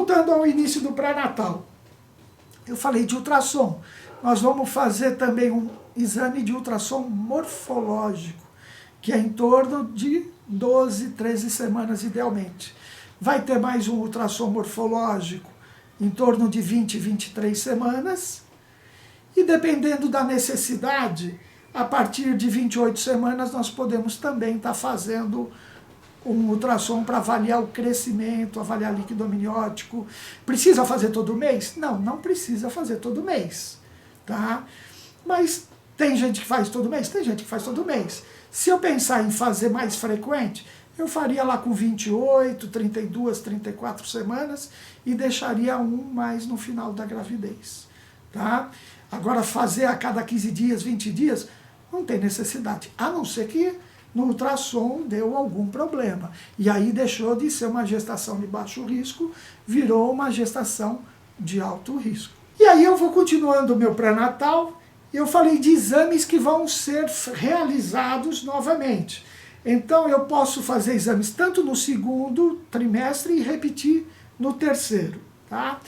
voltando ao início do pré-natal, eu falei de ultrassom. Nós vamos fazer também um exame de ultrassom morfológico, que é em torno de 12, 13 semanas idealmente. Vai ter mais um ultrassom morfológico em torno de 20, 23 semanas. E dependendo da necessidade, a partir de 28 semanas nós podemos também estar fazendo um ultrassom para avaliar o crescimento, avaliar líquido amniótico. Precisa fazer todo mês? Não, não precisa fazer todo mês. Tá? Mas tem gente que faz todo mês? Tem gente que faz todo mês. Se eu pensar em fazer mais frequente, eu faria lá com 28, 32, 34 semanas e deixaria um mais no final da gravidez. Tá? Agora, fazer a cada 15 dias, 20 dias, não tem necessidade, a não ser que no ultrassom deu algum problema. E aí deixou de ser uma gestação de baixo risco, virou uma gestação de alto risco. E aí eu vou continuando o meu pré-natal, e eu falei de exames que vão ser realizados novamente. Então eu posso fazer exames tanto no segundo trimestre e repetir no terceiro. Tá?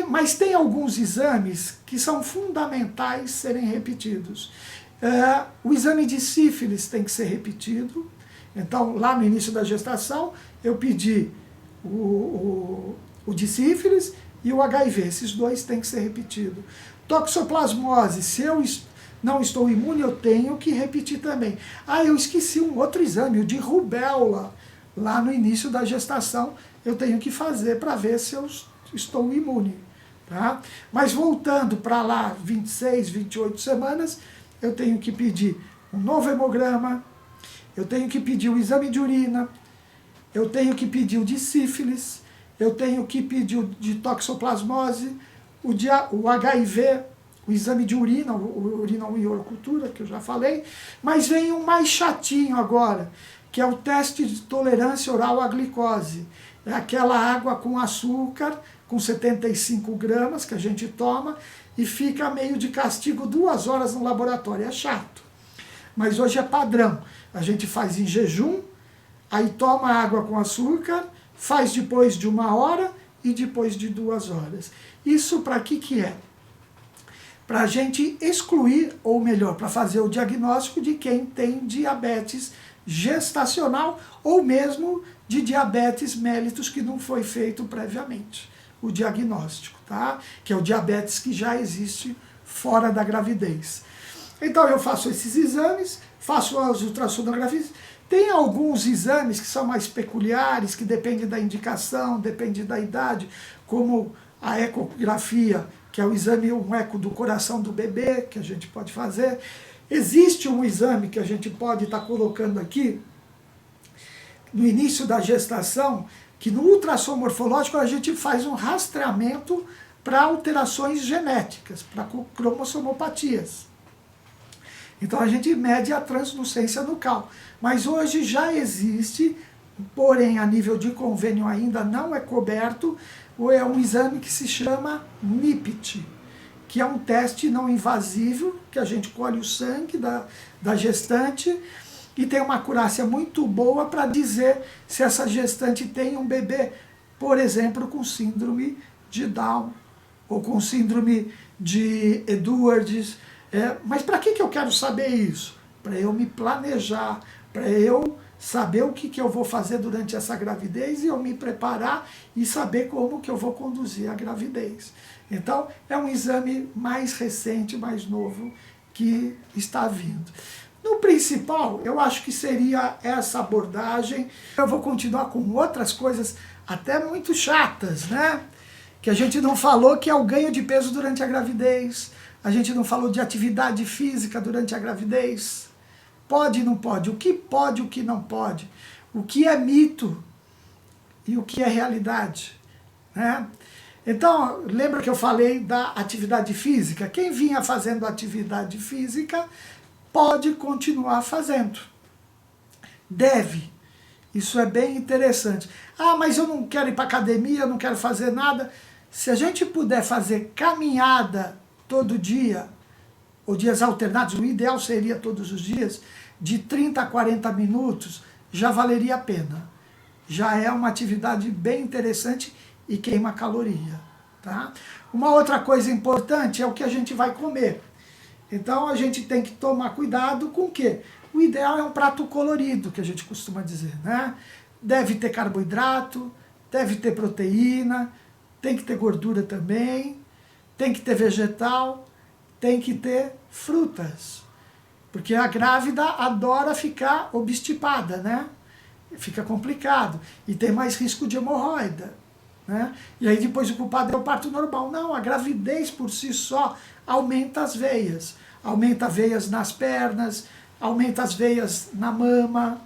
Mas tem alguns exames que são fundamentais serem repetidos. O exame de sífilis tem que ser repetido. Então, lá no início da gestação, eu pedi o de sífilis e o HIV. Esses dois têm que ser repetidos. Toxoplasmose, se eu não estou imune, eu tenho que repetir também. Eu esqueci um outro exame, o de rubéola. Lá no início da gestação, eu tenho que fazer para ver se eu estou imune. Tá? Mas voltando para lá, 26, 28 semanas, eu tenho que pedir um novo hemograma, eu tenho que pedir o exame de urina, eu tenho que pedir o de sífilis, eu tenho que pedir o de toxoplasmose, o HIV, o exame de urina, o urina e urocultura, que eu já falei, mas vem um mais chatinho agora, que é o teste de tolerância oral à glicose. É aquela água com açúcar, com 75 gramas que a gente toma e fica meio de castigo 2 horas no laboratório. É chato, mas hoje é padrão. A gente faz em jejum, aí toma água com açúcar, faz depois de 1 hora e depois de 2 horas. Isso para que é? Para a gente excluir, ou melhor, para fazer o diagnóstico de quem tem diabetes gestacional ou mesmo de diabetes mellitus que não foi feito previamente, o diagnóstico, tá? Que é o diabetes que já existe fora da gravidez. Então eu faço esses exames, faço as ultrassonografia. Tem alguns exames que são mais peculiares, que dependem da indicação, depende da idade, como a ecografia, que é o exame, um eco do coração do bebê, que a gente pode fazer. Existe um exame que a gente pode estar colocando aqui, no início da gestação, que no ultrassom morfológico a gente faz um rastreamento para alterações genéticas, para cromossomopatias. Então a gente mede a translucência nucal. Mas hoje já existe, porém a nível de convênio ainda não é coberto, é um exame que se chama NIPT, que é um teste não invasivo, que a gente colhe o sangue da gestante e tem uma acurácia muito boa para dizer se essa gestante tem um bebê, por exemplo, com síndrome de Down ou com síndrome de Edwards. Mas para que eu quero saber isso? Para eu me planejar, para eu saber o que eu vou fazer durante essa gravidez e eu me preparar e saber como que eu vou conduzir a gravidez. Então, é um exame mais recente, mais novo, que está vindo. No principal, eu acho que seria essa abordagem. Eu vou continuar com outras coisas até muito chatas, né? Que a gente não falou, que é o ganho de peso durante a gravidez. A gente não falou de atividade física durante a gravidez. Pode e não pode, o que não pode, o que é mito e o que é realidade, né? Então, lembra que eu falei da atividade física? Quem vinha fazendo atividade física pode continuar fazendo. Deve. Isso é bem interessante. Mas eu não quero ir para academia, eu não quero fazer nada. Se a gente puder fazer caminhada todo dia, ou dias alternados, o ideal seria todos os dias, de 30 a 40 minutos, já valeria a pena. Já é uma atividade bem interessante e queima caloria. Tá? Uma outra coisa importante é o que a gente vai comer. Então a gente tem que tomar cuidado com o quê? O ideal é um prato colorido, que a gente costuma dizer, né? Deve ter carboidrato, deve ter proteína, tem que ter gordura também, tem que ter vegetal, tem que ter frutas. Porque a grávida adora ficar obstipada, né? Fica complicado. E tem mais risco de hemorroida. Né? E aí depois o culpado é o parto normal. Não, a gravidez por si só aumenta as veias. Aumenta veias nas pernas, aumenta as veias na mama.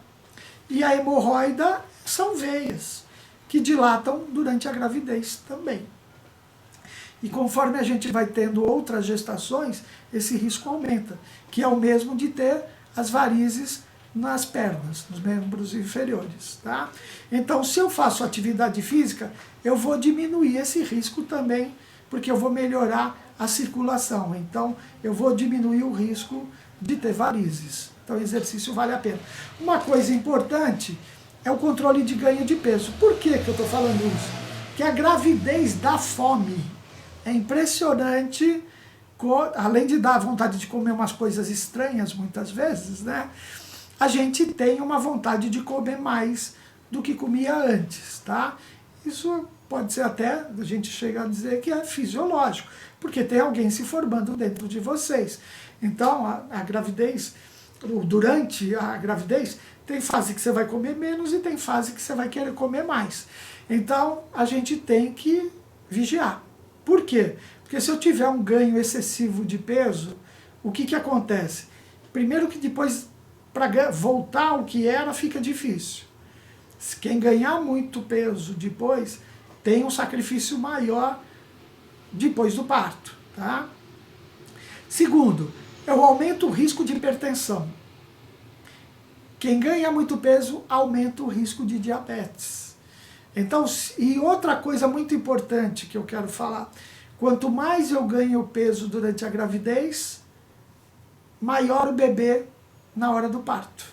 E a hemorroida são veias que dilatam durante a gravidez também. E conforme a gente vai tendo outras gestações, esse risco aumenta, que é o mesmo de ter as varizes nas pernas, nos membros inferiores. Tá? Então, se eu faço atividade física, eu vou diminuir esse risco também, porque eu vou melhorar a circulação. Então, eu vou diminuir o risco de ter varizes. Então, o exercício vale a pena. Uma coisa importante é o controle de ganho de peso. Por que eu estou falando isso? Porque a gravidez dá fome. É impressionante, além de dar vontade de comer umas coisas estranhas muitas vezes, né? A gente tem uma vontade de comer mais do que comia antes, tá? Isso pode ser até, a gente chega a dizer que é fisiológico, porque tem alguém se formando dentro de vocês. Então, a gravidez, durante a gravidez, tem fase que você vai comer menos e tem fase que você vai querer comer mais. Então, a gente tem que vigiar. Por quê? Porque se eu tiver um ganho excessivo de peso, o que acontece? Primeiro que depois, para voltar ao que era, fica difícil. Quem ganhar muito peso depois, tem um sacrifício maior depois do parto. Tá? Segundo, eu aumento o risco de hipertensão. Quem ganha muito peso, aumenta o risco de diabetes. Então, e outra coisa muito importante que eu quero falar, quanto mais eu ganho peso durante a gravidez, maior o bebê na hora do parto.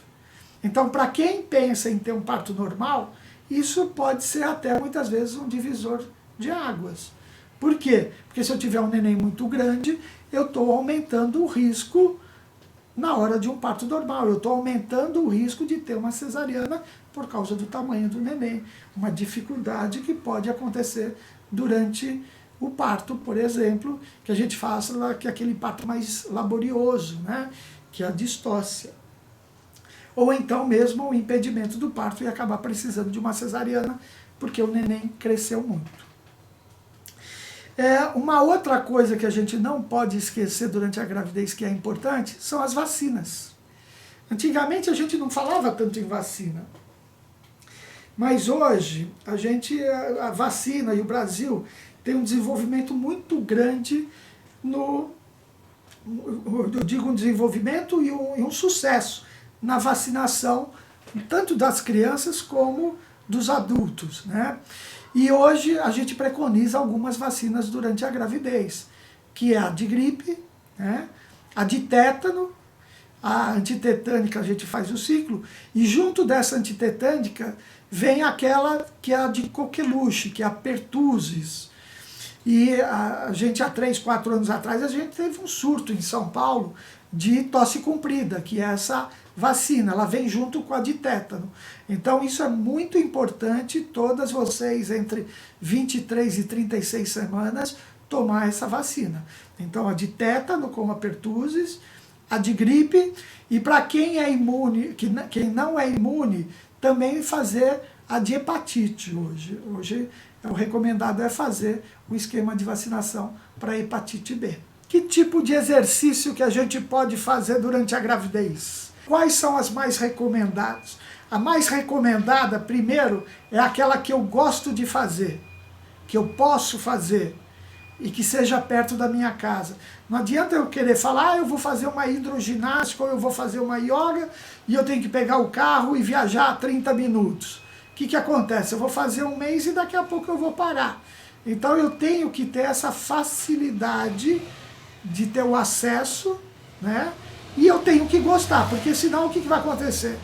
Então, para quem pensa em ter um parto normal, isso pode ser até muitas vezes um divisor de águas. Por quê? Porque se eu tiver um neném muito grande, eu estou aumentando o risco na hora de um parto normal. Eu estou aumentando o risco de ter uma cesariana por causa do tamanho do neném. Uma dificuldade que pode acontecer durante o parto, por exemplo, que a gente fala que é aquele parto mais laborioso, né? Que é a distócia. Ou então mesmo o impedimento do parto e acabar precisando de uma cesariana, porque o neném cresceu muito. Uma outra coisa que a gente não pode esquecer durante a gravidez que é importante são as vacinas. Antigamente a gente não falava tanto em vacina, mas hoje a vacina e o Brasil tem um desenvolvimento muito grande eu digo um desenvolvimento e um sucesso na vacinação, tanto das crianças como dos adultos, né? E hoje a gente preconiza algumas vacinas durante a gravidez, que é a de gripe, né? A de tétano, a antitetânica a gente faz o ciclo, e junto dessa antitetânica vem aquela que é a de coqueluche, que é a pertussis. E a gente há 3, 4 anos atrás, a gente teve um surto em São Paulo de tosse comprida, que é essa vacina, ela vem junto com a de tétano. Então isso é muito importante, todas vocês entre 23 e 36 semanas, tomar essa vacina. Então a de tétano, como a pertussis, a de gripe, e para quem é imune, quem não é imune, também fazer a de hepatite hoje. Hoje o recomendado é fazer o esquema de vacinação para hepatite B. Que tipo de exercício que a gente pode fazer durante a gravidez? Quais são as mais recomendadas? A mais recomendada, primeiro, é aquela que eu gosto de fazer, que eu posso fazer e que seja perto da minha casa. Não adianta eu querer falar, eu vou fazer uma hidroginástica ou eu vou fazer uma yoga e eu tenho que pegar o carro e viajar 30 minutos. O que acontece? Eu vou fazer um mês e daqui a pouco eu vou parar. Então eu tenho que ter essa facilidade de ter o acesso, né? E eu tenho que gostar, porque senão o que vai acontecer?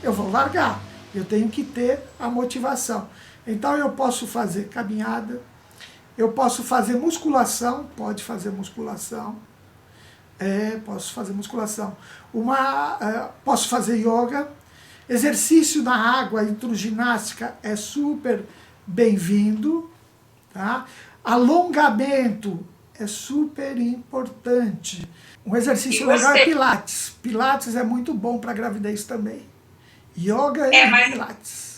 Eu vou largar. Eu tenho que ter a motivação. Então eu posso fazer caminhada, eu posso fazer musculação, pode fazer musculação, posso fazer musculação. Posso fazer yoga, exercício na água, hidroginástica é super bem-vindo, tá? Alongamento é super importante. Um exercício legal é Pilates. Pilates é muito bom para gravidez também. Yoga e Pilates.